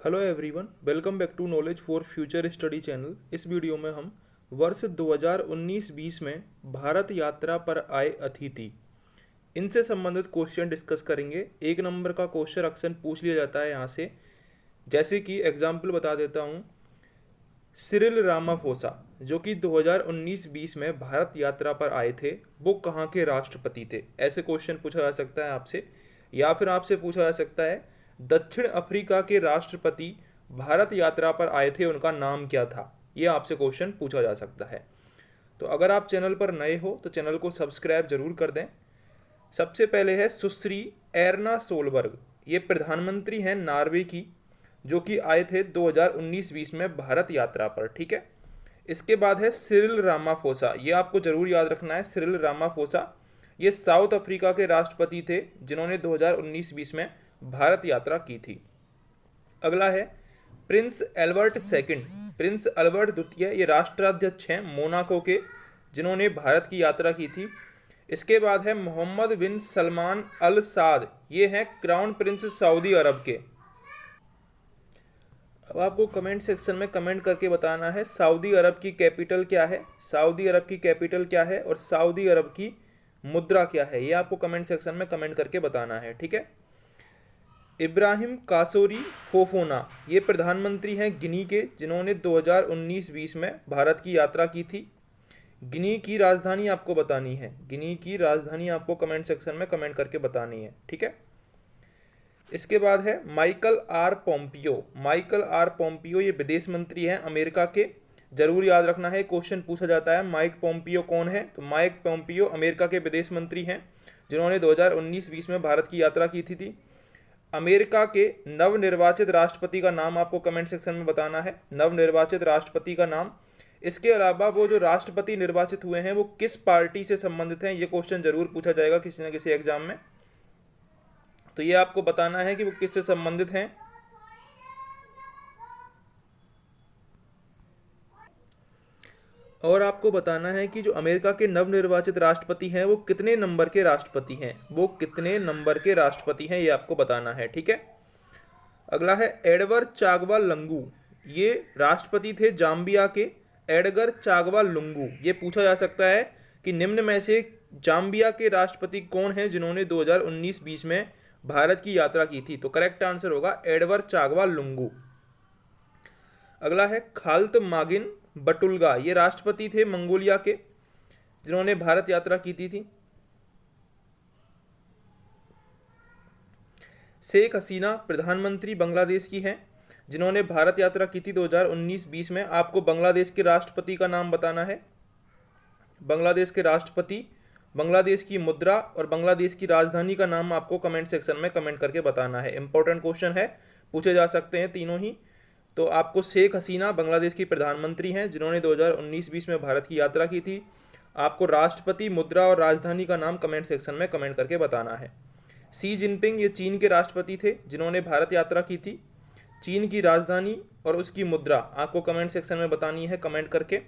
Hello everyone, welcome back to knowledge for future study channel. इस video में हम वर्ष 2019-20 में भारत यात्रा पर आए अतिथि इनसे संबंधित क्वेश्चन डिस्कस करेंगे। एक नंबर का क्वेश्चन अक्सर पूछ लिया जाता है यहाँ से, जैसे कि एग्जाम्पल बता देता हूँ। सिरिल रामाफोसा जो कि 2019-20 में भारत यात्रा पर आए थे, वो कहाँ के राष्ट्रपति थे? ऐसे क्वेश्चन पूछा जा सकता है आपसे। या फिर आपसे पूछा जा सकता है, दक्षिण अफ्रीका के राष्ट्रपति भारत यात्रा पर आए थे, उनका नाम क्या था? ये आपसे क्वेश्चन पूछा जा सकता है। तो अगर आप चैनल पर नए हो तो चैनल को सब्सक्राइब जरूर कर दें। सबसे पहले है सुश्री एरना सोलबर्ग, ये प्रधानमंत्री हैं नॉर्वे की, जो कि आए थे 2019-20 में भारत यात्रा पर। ठीक है। इसके बाद है सिरिल रामाफोसा, ये आपको जरूर याद रखना है। सिरिल रामाफोसा ये साउथ अफ्रीका के राष्ट्रपति थे, जिन्होंने 2019-20 में भारत यात्रा की थी। अगला है Prince Albert second, Prince Albert द्वितीय, ये राष्ट्राध्यक्ष हैं मोनाको के, जिन्होंने भारत की यात्रा की थी। इसके बाद है मोहम्मद बिन सलमान अल साद, ये हैं क्राउन प्रिंस सऊदी अरब के। अब आपको कमेंट सेक्शन में कमेंट करके बताना है सऊदी अरब की कैपिटल क्या है, सऊदी अरब की कैपिटल क्या है और सऊदी अरब की मुद्रा क्या है, ये आपको कमेंट सेक्शन में कमेंट करके बताना है। ठीक है। इब्राहिम कासोरी फोफोना, ये प्रधानमंत्री हैं गिनी के, जिन्होंने 2019-20 में भारत की यात्रा की थी। गिनी की राजधानी आपको बतानी है, गिनी की राजधानी आपको कमेंट सेक्शन में कमेंट करके बतानी है। ठीक है। इसके बाद है Michael are Pompeo, Michael are Pompeo ये विदेश मंत्री हैं अमेरिका के, जरूर याद रखना है। क्वेश्चन पूछा जाता है माइक पोम्पियो कौन है, तो माइक पोम्पियो अमेरिका के विदेश मंत्री हैं, जिन्होंने 2019-20 में भारत की यात्रा की थी। अमेरिका के नवनिर्वाचित राष्ट्रपति का नाम आपको कमेंट सेक्शन में बताना है, नवनिर्वाचित राष्ट्रपति का नाम। इसके अलावा वो जो राष्ट्रपति निर्वाचित हुए हैं वो किस पार्टी से संबंधित हैं, ये क्वेश्चन जरूर पूछा जाएगा किसी न किसी एग्जाम में। तो ये आपको बताना है कि वो किससे संबंधित हैं। और आपको बताना है कि जो अमेरिका के नवनिर्वाचित राष्ट्रपति हैं वो कितने नंबर के राष्ट्रपति हैं, वो कितने नंबर के राष्ट्रपति हैं, ये आपको बताना है। ठीक है। अगला है एडवर चागवा लंगू, ये राष्ट्रपति थे जाम्बिया के, एडगर चागवा लुंगू। ये पूछा जा सकता है कि निम्न में से जाम्बिया के राष्ट्रपति कौन हैं जिन्होंने 2019-20 में भारत की यात्रा की थी? तो करेक्ट आंसर होगा एडवर चागवा लुंगू। अगला है खाल्त मागिन बटुल्गा, ये राष्ट्रपति थे मंगोलिया के, जिन्होंने भारत यात्रा की थी। शेख हसीना प्रधानमंत्री बांग्लादेश की हैं, जिन्होंने भारत यात्रा की थी 2019-20 में। आपको बांग्लादेश के राष्ट्रपति का नाम बताना है, बांग्लादेश के राष्ट्रपति, बांग्लादेश की मुद्रा और बांग्लादेश की राजधानी का नाम आपको कमेंट सेक्शन में कमेंट करके बताना है। इंपॉर्टेंट क्वेश्चन है, पूछे जा सकते हैं तीनों ही। तो आपको शेख हसीना बांग्लादेश की प्रधानमंत्री हैं, जिन्होंने 2019-20 में भारत की यात्रा की थी। आपको राष्ट्रपति, मुद्रा और राजधानी का नाम कमेंट सेक्शन में कमेंट करके बताना है। शी जिनपिंग ये चीन के राष्ट्रपति थे, जिन्होंने भारत यात्रा की थी। चीन की राजधानी और उसकी मुद्रा आपको कमेंट सेक्शन में बतानी है कमेंट करके।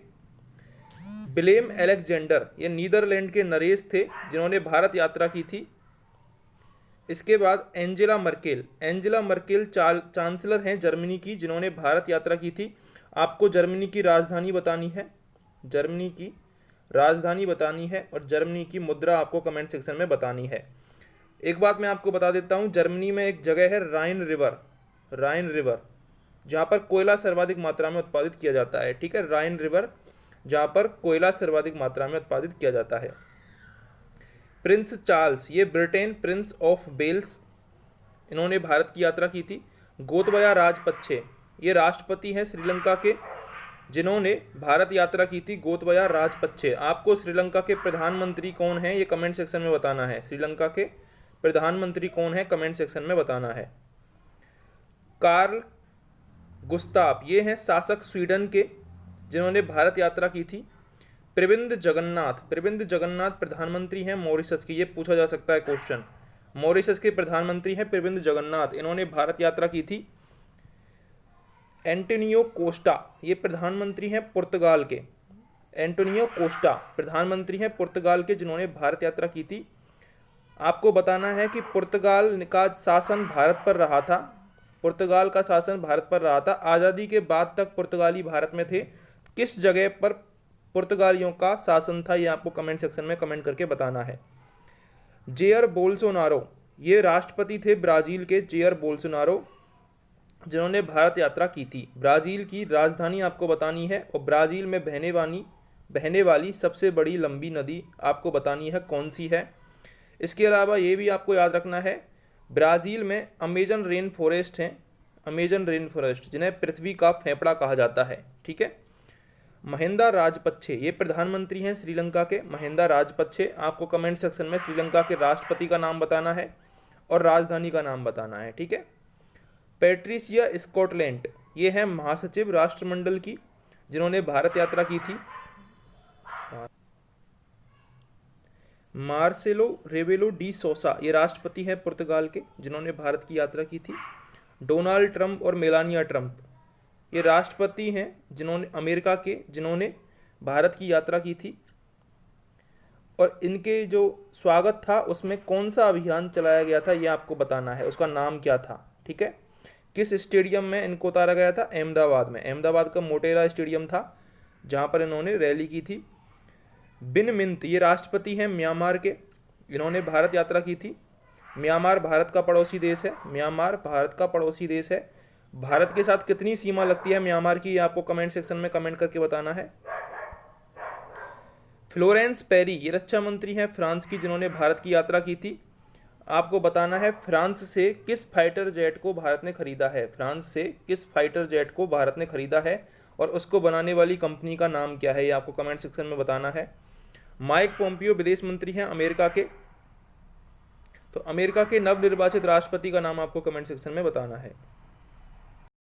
विलेम एलेक्जेंडर ये नीदरलैंड के नरेश थे, जिन्होंने भारत यात्रा की थी। इसके बाद Angela Merkel, Angela Merkel chancellor हैं जर्मनी की, जिन्होंने भारत यात्रा की थी। आपको जर्मनी की राजधानी बतानी है, जर्मनी की राजधानी बतानी है और जर्मनी की मुद्रा आपको कमेंट सेक्शन में बतानी है। एक बात मैं आपको बता देता हूँ, जर्मनी में एक जगह है राइन रिवर, राइन रिवर, जहाँ पर कोयला सर्वाधिक मात्रा में उत्पादित किया जाता है। ठीक है, राइन रिवर, जहाँ पर कोयला सर्वाधिक मात्रा में उत्पादित किया जाता है। प्रिंस चार्ल्स ये ब्रिटेन प्रिंस ऑफ वेल्स, इन्होंने भारत की यात्रा की थी। गोतबाया राजपक्षे ये राष्ट्रपति हैं श्रीलंका के, जिन्होंने भारत यात्रा की थी। गोतबाया राजपक्षे। आपको श्रीलंका के प्रधानमंत्री कौन हैं ये कमेंट सेक्शन में बताना है, श्रीलंका के प्रधानमंत्री कौन है कमेंट सेक्शन में बताना है। कार्ल गुस्ताव ये हैं शासक स्वीडन के, जिन्होंने भारत यात्रा की थी। प्रविंद जगन्नाथ, प्रविंद जगन्नाथ प्रधानमंत्री हैं मॉरिशस के, ये पूछा जा सकता है क्वेश्चन। मॉरिशस के प्रधानमंत्री हैं प्रविंद जगन्नाथ, इन्होंने भारत यात्रा की थी। एंटोनियो कोस्टा ये प्रधानमंत्री हैं पुर्तगाल के, एंटोनियो कोस्टा प्रधानमंत्री हैं पुर्तगाल के, जिन्होंने भारत यात्रा की थी। आपको बताना है कि पुर्तगाल का शासन भारत पर रहा था पुर्तगाल का शासन भारत पर रहा था? आज़ादी के बाद तक पुर्तगाली भारत में थे। किस जगह पर पुर्तगालियों का शासन था, ये आपको कमेंट सेक्शन में कमेंट करके बताना है। जेयर बोल्सोनारो, ये राष्ट्रपति थे ब्राज़ील के, जेयर बोल्सोनारो, जिन्होंने भारत यात्रा की थी। ब्राज़ील की राजधानी आपको बतानी है और ब्राज़ील में बहने वाली सबसे बड़ी लंबी नदी आपको बतानी है कौन सी है। इसके अलावा ये भी आपको याद रखना है, ब्राज़ील में अमेजन रेन फॉरेस्ट हैं, अमेजन रेन फॉरेस्ट, जिन्हें पृथ्वी का फेफड़ा कहा जाता है। ठीक है। महिंदा राजपक्षे, ये प्रधानमंत्री हैं श्रीलंका के, महिंदा राजपक्षे। आपको कमेंट सेक्शन में श्रीलंका के राष्ट्रपति का नाम बताना है और राजधानी का नाम बताना है। ठीक है। पैट्रिसिया स्कॉटलैंड, ये है महासचिव राष्ट्रमंडल की, जिन्होंने भारत यात्रा की थी। मार्सेलो रेबेलो डी सोसा, ये राष्ट्रपति हैं पुर्तगाल के, जिन्होंने भारत की यात्रा की थी। डोनाल्ड ट्रंप और मेलानिया ट्रंप, ये राष्ट्रपति हैं जिन्होंने अमेरिका के, जिन्होंने भारत की यात्रा की थी। और इनके जो स्वागत था उसमें कौन सा अभियान चलाया गया था, ये आपको बताना है, उसका नाम क्या था। ठीक है। किस स्टेडियम में इनको उतारा गया था? अहमदाबाद में। अहमदाबाद का मोटेरा स्टेडियम था जहाँ पर इन्होंने रैली की थी। बिन मिंत, ये राष्ट्रपति हैं म्यांमार के, इन्होंने भारत यात्रा की थी। म्यांमार भारत का पड़ोसी देश है, म्यांमार भारत का पड़ोसी देश है। भारत के साथ कितनी सीमा लगती है म्यांमार की, ये आपको कमेंट सेक्शन में कमेंट करके बताना है। फ्लोरेंस पैरी, ये रक्षा मंत्री हैं फ्रांस की, जिन्होंने भारत की यात्रा की थी। आपको बताना है फ्रांस से किस फाइटर जेट को भारत ने खरीदा है, फ्रांस से किस फाइटर जेट को भारत ने खरीदा है और उसको बनाने वाली कंपनी का नाम क्या है, ये आपको कमेंट सेक्शन में बताना है। माइक पोम्पियो विदेश मंत्री हैं अमेरिका के, तो अमेरिका के नवनिर्वाचित राष्ट्रपति का नाम आपको कमेंट सेक्शन में बताना है।